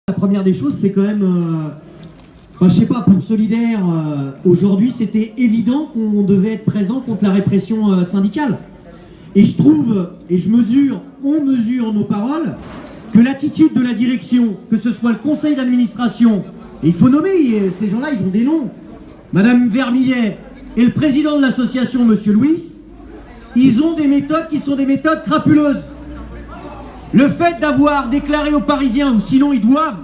La première des choses, c'est quand même, je sais pas, pour Solidaire, aujourd'hui, c'était évident qu'on devait être présent contre la répression syndicale. Et je trouve, et on mesure nos paroles, que l'attitude de la direction, que ce soit le conseil d'administration, et il faut nommer, ces gens-là, ils ont des noms, Madame Vermillet et le président de l'association, Monsieur Louis, ils ont des méthodes qui sont des méthodes crapuleuses. Le fait d'avoir déclaré aux Parisiens, ou sinon ils doivent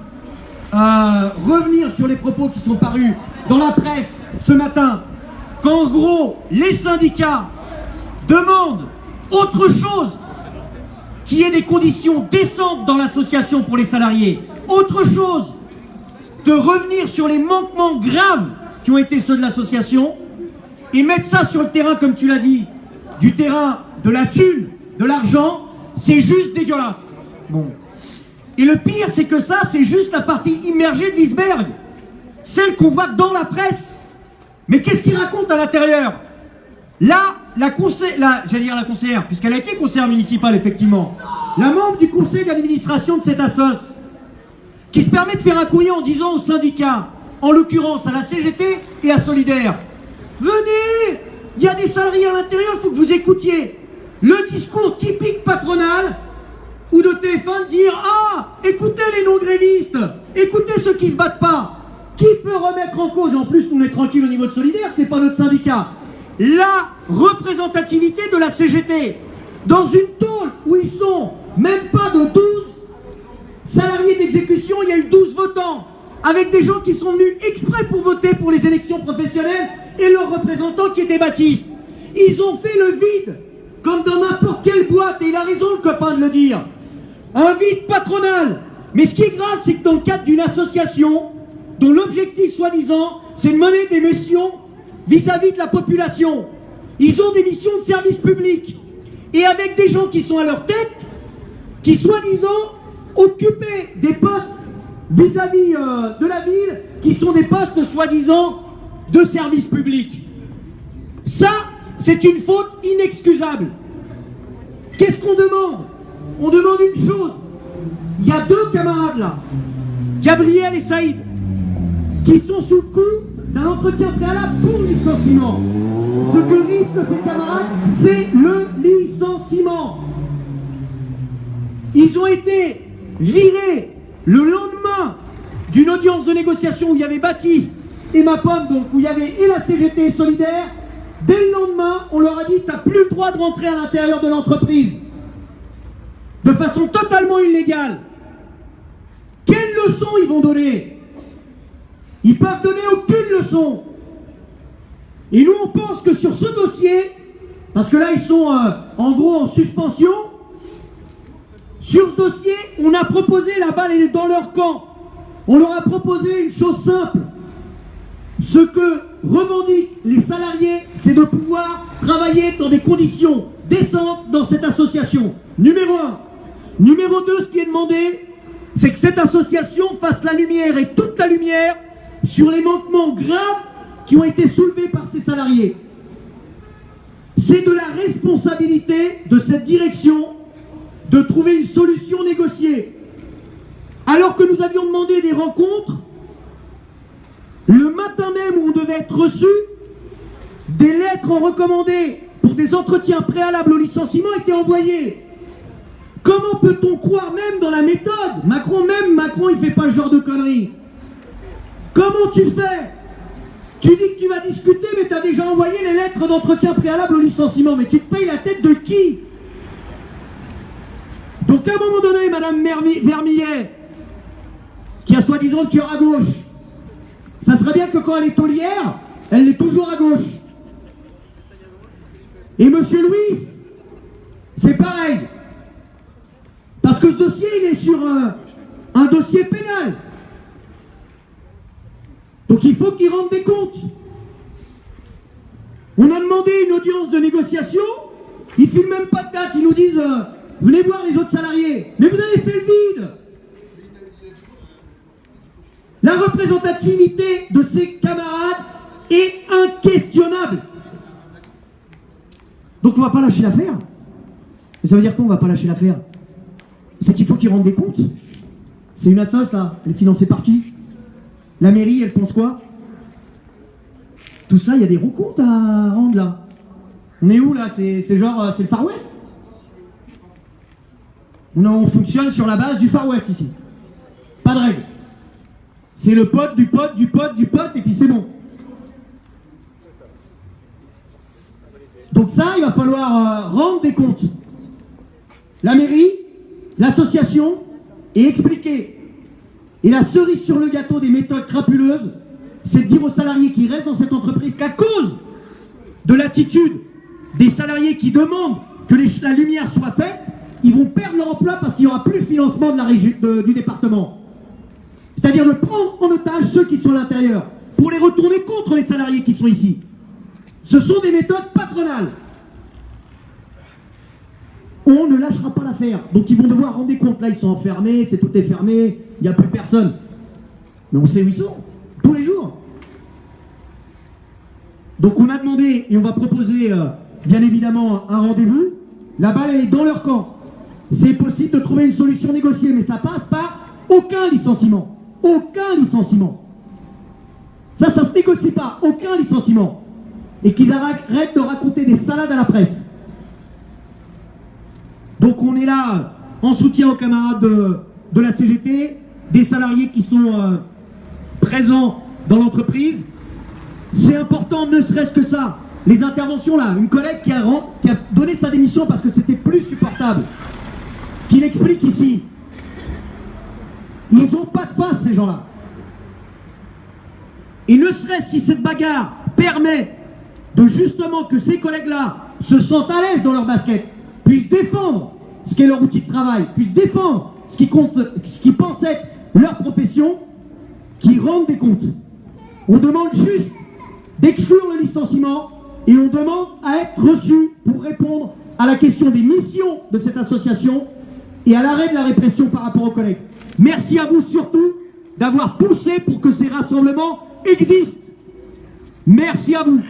revenir sur les propos qui sont parus dans la presse ce matin, qu'en gros, les syndicats demandent autre chose, qui est des conditions décentes dans l'association pour les salariés, autre chose, de revenir sur les manquements graves qui ont été ceux de l'association, et mettre ça sur le terrain, comme tu l'as dit, du terrain de la thune, de l'argent, c'est juste dégueulasse. Bon. Et le pire, c'est que ça, c'est juste la partie immergée de l'iceberg. Celle qu'on voit dans la presse. Mais qu'est-ce qu'il raconte à l'intérieur? Là, la conseillère, puisqu'elle a été conseillère municipale, effectivement, la membre du conseil d'administration de cette assoce, qui se permet de faire un courrier en disant aux syndicats, en l'occurrence à la CGT et à Solidaire, venez, il y a des salariés à l'intérieur, il faut que vous écoutiez. Le discours typique patronal ou de TF1 dire « Ah, écoutez les non-grévistes, écoutez ceux qui ne se battent pas. Qui peut remettre en cause ?» Et en plus, nous on est tranquille au niveau de Solidaire, c'est pas notre syndicat. La représentativité de la CGT dans une tôle où ils sont même pas de 12 salariés d'exécution, il y a eu 12 votants, avec des gens qui sont venus exprès pour voter pour les élections professionnelles et leurs représentants qui étaient baptistes. Ils ont fait le vide, comme dans n'importe quelle boîte, et il a raison le copain de le dire. Un vide patronal. Mais ce qui est grave, c'est que dans le cadre d'une association, dont l'objectif, soi-disant, c'est de mener des missions vis-à-vis de la population, ils ont des missions de service public. Et avec des gens qui sont à leur tête, qui, soi-disant, occupaient des postes vis-à-vis de la ville, qui sont des postes, soi-disant, de service public. Ça, c'est une faute inexcusable. Qu'est-ce qu'on demande? On demande une chose. Il y a deux camarades là, Gabriel et Saïd, qui sont sous le coup d'un entretien préalable pour licenciement. Ce que risquent ces camarades, c'est le licenciement. Ils ont été virés le lendemain d'une audience de négociation où il y avait Baptiste et ma pomme, donc où il y avait et la CGT et Solidaire. Dès le lendemain, on leur a dit « tu n'as plus le droit de rentrer à l'intérieur de l'entreprise ». De façon totalement illégale. Quelle leçon ils vont donner? Ils peuvent donner aucune leçon. Et nous, on pense que sur ce dossier, parce que là, ils sont en gros en suspension, sur ce dossier, on a proposé, la balle elle est dans leur camp. On leur a proposé une chose simple. Ce que revendiquent les salariés, c'est de pouvoir travailler dans des conditions décentes dans cette association. Numéro 1. Numéro 2, ce qui est demandé, c'est que cette association fasse la lumière, et toute la lumière, sur les manquements graves qui ont été soulevés par ces salariés. C'est de la responsabilité de cette direction de trouver une solution négociée. Alors que nous avions demandé des rencontres, le matin même où on devait être reçu, des lettres en recommandé pour des entretiens préalables au licenciement étaient envoyées. Comment peut-on croire même dans la méthode? Macron, il fait pas ce genre de conneries. Comment tu fais? Tu dis que tu vas discuter, mais tu as déjà envoyé les lettres d'entretien préalable au licenciement. Mais tu te payes la tête de qui? Donc à un moment donné, Madame Vermillet, qui a soi-disant le cœur à gauche, ça serait bien que quand elle est taulière, elle est toujours à gauche. Et Monsieur Louis, c'est pareil. Parce que ce dossier, il est sur un dossier pénal. Donc il faut qu'il rende des comptes. On a demandé une audience de négociation, ils ne filent même pas de date, ils nous disent venez voir les autres salariés. Mais vous avez fait le vide. La représentativité de ces camarades est inquestionnable. Donc on ne va pas lâcher l'affaire. Mais ça veut dire quoi, on ne va pas lâcher l'affaire? C'est qu'il faut qu'ils rendent des comptes. C'est une assoce là, elle est financée par qui? La mairie, elle pense quoi? Tout ça, il y a des recomptes à rendre là. On est où là? C'est genre, c'est le Far West? On fonctionne sur la base du Far West ici. Pas de règle. C'est le pote du pote du pote du pote et puis c'est bon. Donc ça, il va falloir rendre des comptes. La mairie, l'association, et expliquer. Et la cerise sur le gâteau des méthodes crapuleuses, c'est de dire aux salariés qui restent dans cette entreprise qu'à cause de l'attitude des salariés qui demandent que la lumière soit faite, ils vont perdre leur emploi parce qu'il n'y aura plus de financement de la régie, du département. C'est-à-dire de prendre en otage ceux qui sont à l'intérieur pour les retourner contre les salariés qui sont ici. Ce sont des méthodes patronales. On ne lâchera pas l'affaire. Donc ils vont devoir rendre des comptes. Là, ils sont enfermés, tout est fermé, il n'y a plus personne. Mais on sait où ils sont, tous les jours. Donc on a demandé, et on va proposer, bien évidemment, un rendez-vous. La balle, elle est dans leur camp. C'est possible de trouver une solution négociée, mais ça passe par aucun licenciement. Aucun licenciement. Ça se négocie pas. Aucun licenciement. Et qu'ils arrêtent de raconter des salades à la presse. Donc on est là en soutien aux camarades de la CGT, des salariés qui sont présents dans l'entreprise. C'est important, ne serait-ce que ça. Les interventions là, une collègue qui a donné sa démission parce que c'était plus supportable, qui l'explique ici. Ils n'ont pas de face, ces gens-là. Et ne serait-ce si cette bagarre permet de justement que ces collègues-là se sentent à l'aise dans leur basket, puissent défendre ce qu'est leur outil de travail, puissent défendre ce qui pensent être leur profession, qui rendent des comptes. On demande juste d'exclure le licenciement et on demande à être reçu pour répondre à la question des missions de cette association et à l'arrêt de la répression par rapport aux collègues. Merci à vous surtout d'avoir poussé pour que ces rassemblements existent. Merci à vous.